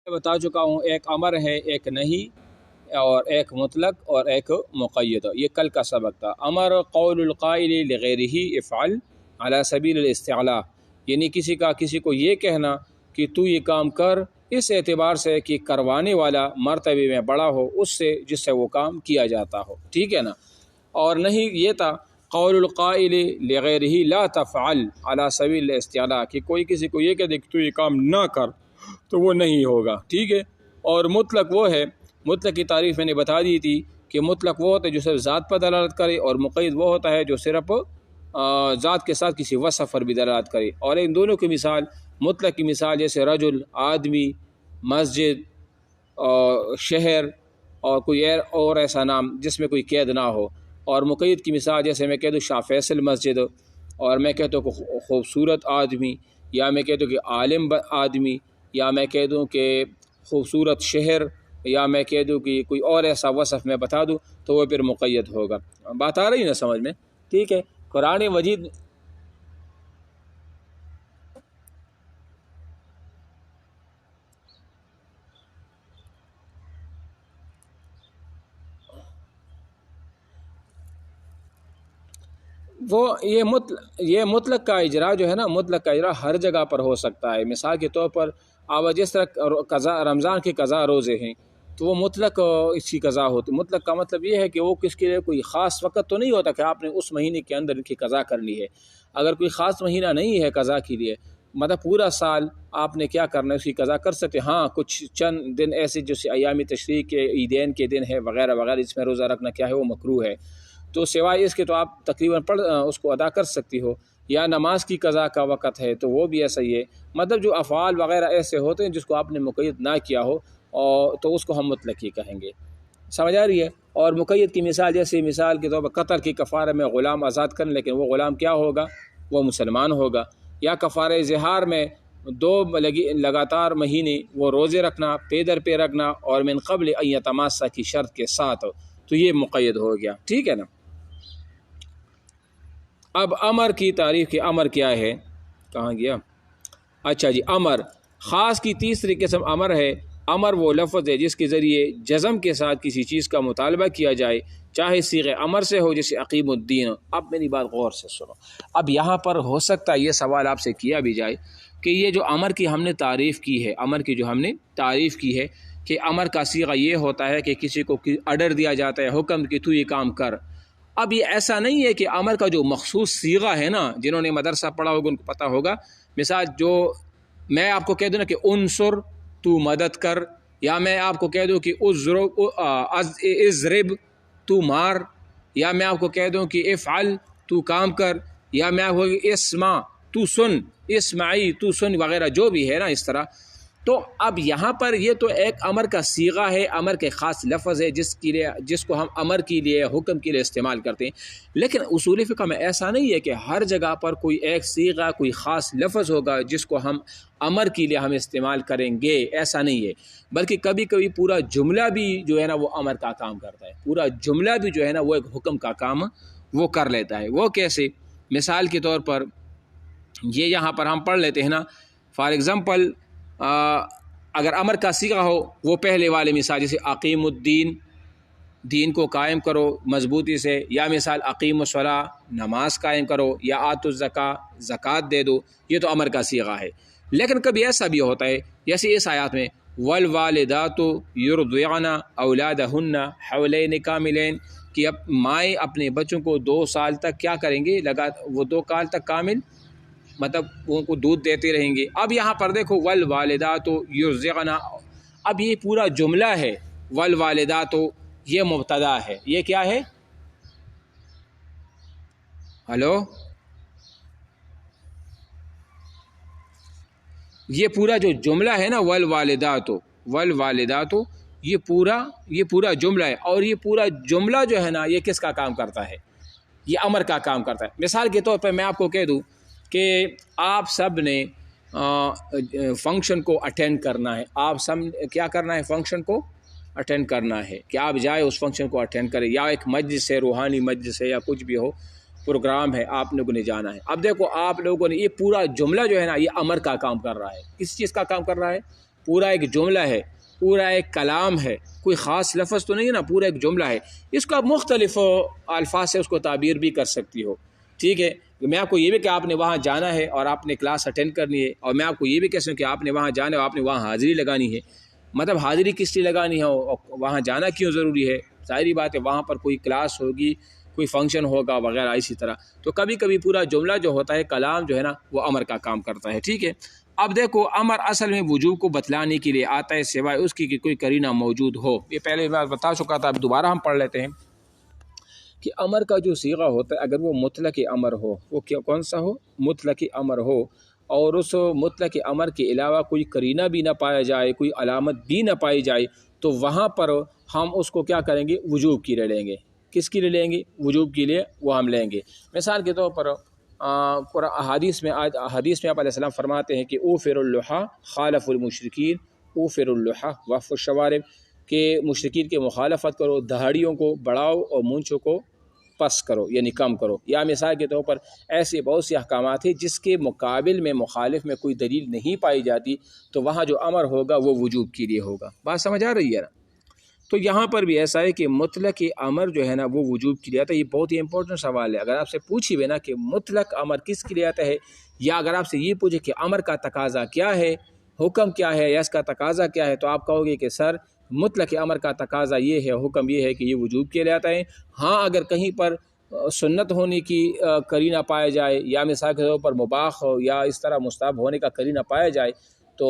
بتا چکا ہوں، ایک امر ہے، ایک نہیں، اور ایک مطلق اور ایک مقید. یہ کل کا سبق تھا. امر قول القائل لغیرہ افعل علی سبیل الاستعلاء، یعنی کسی کو یہ کہنا کہ تو یہ کام کر اس اعتبار سے کہ کروانے والا مرتبے میں بڑا ہو اس سے جس سے وہ کام کیا جاتا ہو. ٹھیک ہے نا. اور نہیں یہ تھا قول القائل لغیرہ لا تفعل علی سبیل الاستعلاء، کہ کوئی کسی کو یہ کہہ دے کہ تو یہ کام نہ کر تو وہ نہیں ہوگا. ٹھیک ہے. اور مطلق وہ ہے، مطلق کی تعریف میں نے بتا دی تھی کہ مطلق وہ ہوتا ہے جو صرف ذات پر دلالت کرے، اور مقید وہ ہوتا ہے جو صرف ذات کے ساتھ کسی وصف پر بھی دلالت کرے. اور ان دونوں کی مثال، مطلق کی مثال جیسے رجل، آدمی، مسجد، شہر، اور کوئی اور ایسا نام جس میں کوئی قید نہ ہو. اور مقید کی مثال جیسے میں کہہ دوں شاہ فیصل مسجد، اور میں کہتا ہوں کہ خوبصورت آدمی، یا میں کہتا ہوں کہ عالم آدمی، یا میں کہہ دوں کہ خوبصورت شہر، یا میں کہہ دوں کہ کوئی اور ایسا وصف میں بتا دوں تو وہ پھر مقید ہوگا. بات آ رہی نا سمجھ میں؟ ٹھیک ہے. قرآن مجید یہ مطلق کا اجرا جو ہے نا، مطلق کا اجرا ہر جگہ پر ہو سکتا ہے. مثال کے طور پر آپ جس طرح رمضان کے قضا روزے ہیں تو وہ مطلق اس کی قضا ہوتی. مطلق کا مطلب یہ ہے کہ وہ کس کے لیے کوئی خاص وقت تو نہیں ہوتا کہ آپ نے اس مہینے کے اندر ان کی قضا کرنی ہے. اگر کوئی خاص مہینہ نہیں ہے قضا کے لیے، مطلب پورا سال آپ نے کیا کرنا ہے اس کی قضا کر سکتے. ہاں کچھ چند دن ایسے جیسے ایام تشریق کے عیدین کے دن ہے وغیرہ وغیرہ، اس میں روزہ رکھنا کیا ہے وہ مکروہ ہے. تو سوائے اس کے تو آپ تقریباً اس کو ادا کر سکتی ہو. یا نماز کی قضا کا وقت ہے تو وہ بھی ایسا ہی ہے. مطلب جو افعال وغیرہ ایسے ہوتے ہیں جس کو آپ نے مقید نہ کیا ہو تو اس کو ہم مطلق ہی کہیں گے. سمجھ آ رہی ہے؟ اور مقید کی مثال جیسے مثال کے طور پر قتل کی کفارہ میں غلام آزاد کرنا، لیکن وہ غلام کیا ہوگا؟ وہ مسلمان ہوگا. یا کفارہ ظہار میں 2 لگاتار مہینے وہ روزے رکھنا، پے در پہ رکھنا، اور من قبل ان یتماسا کی شرط کے ساتھ، تو یہ مقید ہو گیا. ٹھیک ہے نا. اب امر کی تعریف کہ امر کیا ہے، کہاں گیا؟ اچھا جی، امر خاص کی تیسری قسم امر ہے. امر وہ لفظ ہے جس کے ذریعے جزم کے ساتھ کسی چیز کا مطالبہ کیا جائے، چاہے صیغہ امر سے ہو جیسے اقیم الدین. اب میری بات غور سے سنو. اب یہاں پر ہو سکتا ہے یہ سوال آپ سے کیا بھی جائے کہ یہ جو امر کی ہم نے تعریف کی ہے، امر کی جو ہم نے تعریف کی ہے کہ امر کا صیغہ یہ ہوتا ہے کہ کسی کو آرڈر دیا جاتا ہے، حکم کہ تو یہ کام کر. اب یہ ایسا نہیں ہے کہ امر کا جو مخصوص صیغہ ہے نا، جنہوں نے مدرسہ پڑھا ہوگا ان کو پتہ ہوگا. مثال جو میں آپ کو کہہ دوں نا کہ انصر تو مدد کر، یا میں آپ کو کہہ دوں کہ اضرب تو مار، یا میں آپ کو کہہ دوں کہ افعل تو کام کر، یا میں آپ کو اسمع تو سن، اسمعی تو سن، وغیرہ جو بھی ہے نا اس طرح. تو اب یہاں پر یہ تو ایک امر کا صیغہ ہے، امر کے خاص لفظ ہے جس کو ہم امر کے لیے، حکم کے لیے استعمال کرتے ہیں. لیکن اصول فقہ میں ایسا نہیں ہے کہ ہر جگہ پر کوئی ایک صیغہ، کوئی خاص لفظ ہوگا جس کو ہم امر کے لیے ہم استعمال کریں گے. ایسا نہیں ہے، بلکہ کبھی کبھی پورا جملہ بھی جو ہے نا وہ امر کا کام کرتا ہے. پورا جملہ بھی جو ہے نا وہ ایک حکم کا کام وہ کر لیتا ہے. وہ کیسے؟ مثال کے طور پر یہ یہاں پر ہم پڑھ لیتے ہیں نا، فار ایگزامپل اگر امر کا صیغہ ہو وہ پہلے والے مثال جیسے اقیم الدین، دین کو قائم کرو مضبوطی سے، یا مثال اقیم الصلاۃ، نماز قائم کرو، یا آتوا الزکاۃ، زکوٰۃ دے دو. یہ تو امر کا صیغہ ہے. لیکن کبھی ایسا بھی ہوتا ہے جیسے اس آیات میں والوالدات یرضعن اولادہن حولین کاملین، کہ اب مائیں اپنے بچوں کو 2 سال تک کیا کریں گے، وہ 2 سال تک کامل مطلب ان کو دودھ دیتے رہیں گے. اب یہاں پر دیکھو والوالدات یرضعن، اب یہ پورا جملہ ہے. والوالدات یہ مبتدا ہے، یہ کیا ہے؟ ہلو، یہ پورا جو جملہ ہے نا والوالدات یہ پورا جملہ ہے. اور یہ پورا جملہ جو ہے نا یہ کس کا کام کرتا ہے؟ یہ امر کا کام کرتا ہے. مثال کے طور پر میں آپ کو کہہ دوں کہ آپ سب نے فنکشن کو اٹینڈ کرنا ہے. آپ سب کیا کرنا ہے؟ فنکشن کو اٹینڈ کرنا ہے، کہ آپ جائے اس فنکشن کو اٹینڈ کریں. یا ایک مجلس ہے، روحانی مجلس ہے، یا کچھ بھی ہو پروگرام ہے، آپ لوگوں نے جانا ہے. اب دیکھو آپ لوگوں نے یہ پورا جملہ جو ہے نا یہ امر کا کام کر رہا ہے. کس چیز کا کام کر رہا ہے؟ پورا ایک جملہ ہے، پورا ایک کلام ہے، کوئی خاص لفظ تو نہیں ہے نا، پورا ایک جملہ ہے. اس کو آپ مختلف الفاظ سے اس کو تعبیر بھی کر سکتی ہو. ٹھیک ہے، میں آپ کو یہ بھی کہ آپ نے وہاں جانا ہے اور آپ نے کلاس اٹینڈ کرنی ہے، اور میں آپ کو یہ بھی کہہ سکوں کہ آپ نے وہاں جانا ہے اور آپ نے وہاں حاضری لگانی ہے. مطلب حاضری کس لیے لگانی ہے اور وہاں جانا کیوں ضروری ہے؟ ظاہری بات ہے وہاں پر کوئی کلاس ہوگی، کوئی فنکشن ہوگا وغیرہ اسی طرح. تو کبھی کبھی پورا جملہ جو ہوتا ہے، کلام جو ہے نا، وہ امر کا کام کرتا ہے. ٹھیک ہے، اب دیکھو امر اصل میں وجوب کو بتلانے کے لیے آتا ہے سوائے اس کی کہ کوئی قرینہ موجود ہو. یہ پہلے میں بتا چکا تھا، اب دوبارہ ہم پڑھ لیتے ہیں کہ امر کا جو صیغہ ہوتا ہے اگر وہ مطلق امر ہو، وہ کون سا ہو؟ مطلق امر ہو، اور اس مطلق امر کے علاوہ کوئی قرینہ بھی نہ پایا جائے، کوئی علامت بھی نہ پائی جائے، تو وہاں پر ہم اس کو کیا کریں گے؟ وجوب کی لے لیں گے. کس کی لے لیں گے؟ وجوب کے لیے وہ ہم لیں گے. مثال کے طور پر حدیث میں آپ علیہ السلام فرماتے ہیں کہ اوفر اللحى خالف المشرکین، اوفر اللحى وقف الشوارب، کہ مشرکین کے مخالفت کرو، دہاڑیوں کو بڑھاؤ اور مونچھوں کو پس کرو، یعنی کم کرو. یا مثال کے طور پر ایسے بہت سی احکامات ہیں جس کے مقابل میں مخالف میں کوئی دلیل نہیں پائی جاتی، تو وہاں جو امر ہوگا وہ وجوب کے لیے ہوگا. بات سمجھ آ رہی ہے نا؟ تو یہاں پر بھی ایسا ہے کہ مطلق امر جو ہے نا وہ وجوب کے لیے آتا ہے. یہ بہت ہی امپورٹنٹ سوال ہے. اگر آپ سے پوچھی ہوئے نا کہ مطلق امر کس کے لیے آتا ہے، یا اگر آپ سے یہ پوچھے کہ امر کا تقاضا کیا ہے، حکم کیا ہے، یا اس کا تقاضا کیا ہے، تو آپ کہو گے کہ سر مطلق امر کا تقاضا یہ ہے، حکم یہ ہے کہ یہ وجوب کے لیے آتا ہے. ہاں اگر کہیں پر سنت ہونے کی قرینہ پایا جائے، یا مثال کے طور پر مباح ہو یا اس طرح مستحب ہونے کا قرینہ پایا جائے، تو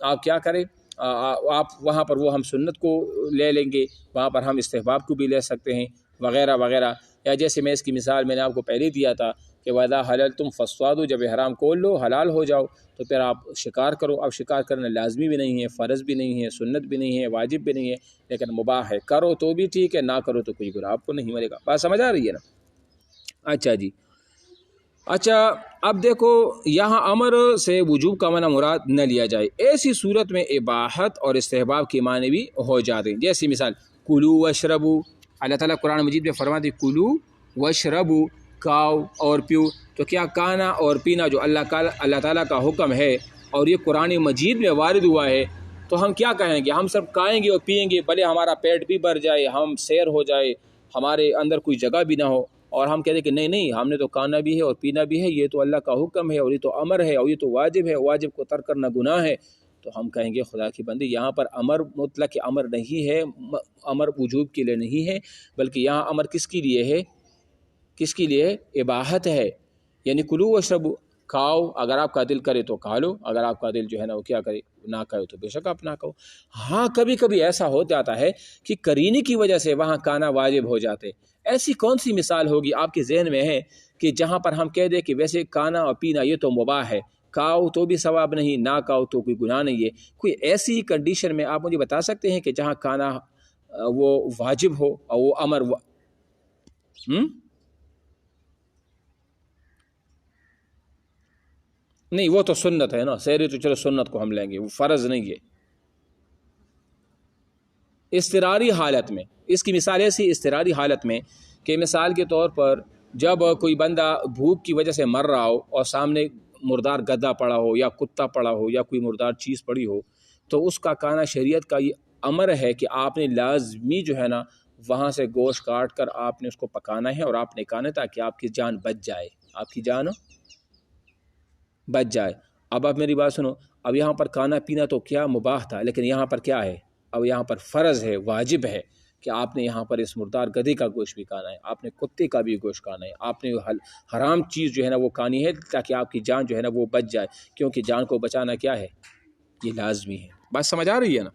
آپ کیا کریں؟ آپ وہاں پر وہ ہم سنت کو لے لیں گے، وہاں پر ہم استحباب کو بھی لے سکتے ہیں وغیرہ وغیرہ. یا جیسے میں اس کی مثال میں نے آپ کو پہلے دیا تھا کہ وَإِذَا حَلَلْتُمْ فَاصْطَادُوا، جب احرام کھول لو، حلال ہو جاؤ، تو پھر آپ شکار کرو. اب شکار کرنا لازمی بھی نہیں ہے، فرض بھی نہیں ہے، سنت بھی نہیں ہے، واجب بھی نہیں ہے، لیکن مباح ہے. کرو تو بھی ٹھیک ہے، نہ کرو تو کوئی گناہ آپ کو نہیں ملے گا. بات سمجھ آ رہی ہے نا؟ اچھا جی، اچھا اب دیکھو یہاں امر سے وجوب کا معنی مراد نہ لیا جائے. ایسی صورت میں اباحت اور استحباب کے معنی بھی ہو جاتے ہیں. جیسی مثال کلو وشربو، اللہ تعالیٰ قرآن مجید میں فرماتے کلو وشربو، کھاؤ اور پیو. تو کیا کھانا اور پینا جو اللہ تعالیٰ کا حکم ہے اور یہ قرآن مجید میں وارد ہوا ہے، تو ہم کیا کہیں گے؟ ہم سب کھائیں گے اور پئیں گے، بھلے ہمارا پیٹ بھی بھر جائے، ہم سیر ہو جائے، ہمارے اندر کوئی جگہ بھی نہ ہو، اور ہم کہتے ہیں کہ نہیں ہم نے تو کھانا بھی ہے اور پینا بھی ہے، یہ تو اللہ کا حکم ہے اور یہ تو امر ہے اور یہ تو واجب ہے، واجب کو ترک کرنا گناہ ہے. تو ہم کہیں گے خدا کی بندی یہاں پر امر مطلق امر نہیں ہے، امر وجوب کے لیے نہیں ہے، بلکہ یہاں امر کس کے لیے ہے؟ کس کے لیے؟ اباحت ہے. یعنی کلو وشربو، کھاؤ، اگر آپ کا دل کرے تو کھا لو، اگر آپ کا دل جو ہے نا وہ کیا کرے، نہ کرے تو بے شک آپ نہ کھاؤ. ہاں کبھی کبھی ایسا ہو جاتا ہے کہ قرینی کی وجہ سے وہاں کھانا واجب ہو جاتے. ایسی کون سی مثال ہوگی آپ کے ذہن میں ہے کہ جہاں پر ہم کہہ دیں کہ ویسے کھانا اور پینا یہ تو مباح ہے، کھاؤ تو بھی ثواب نہیں، نہ کھاؤ تو کوئی گناہ نہیں ہے. کوئی ایسی کنڈیشن میں آپ مجھے بتا سکتے ہیں کہ جہاں کھانا وہ واجب ہو اور وہ امر نہیں، وہ تو سنت ہے نا، سحری تو چلو سنت کو ہم لیں گے، وہ فرض نہیں ہے. اضطراری حالت میں، اس کی مثال ایسی اضطراری حالت میں کہ مثال کے طور پر جب کوئی بندہ بھوک کی وجہ سے مر رہا ہو اور سامنے مردار گدھا پڑا ہو یا کتا پڑا ہو یا کوئی مردار چیز پڑی ہو، تو اس کا کھانا شریعت کا یہ امر ہے کہ آپ نے لازمی جو ہے نا وہاں سے گوشت کاٹ کر آپ نے اس کو پکانا ہے اور آپ نے کھانا ہے تاکہ آپ کی جان بچ جائے، آپ کی جان بچ جائے. اب آپ میری بات سنو، اب یہاں پر کھانا پینا تو کیا مباح تھا، لیکن یہاں پر کیا ہے؟ اب یہاں پر فرض ہے، واجب ہے کہ آپ نے یہاں پر اس مردار گدھے کا گوشت بھی کھانا ہے، آپ نے کتے کا بھی گوشت کھانا ہے، آپ نے حرام چیز جو ہے نا وہ کھانی ہے تاکہ آپ کی جان جو ہے نا وہ بچ جائے، کیونکہ جان کو بچانا کیا ہے؟ یہ لازمی ہے. بات سمجھ آ رہی ہے نا؟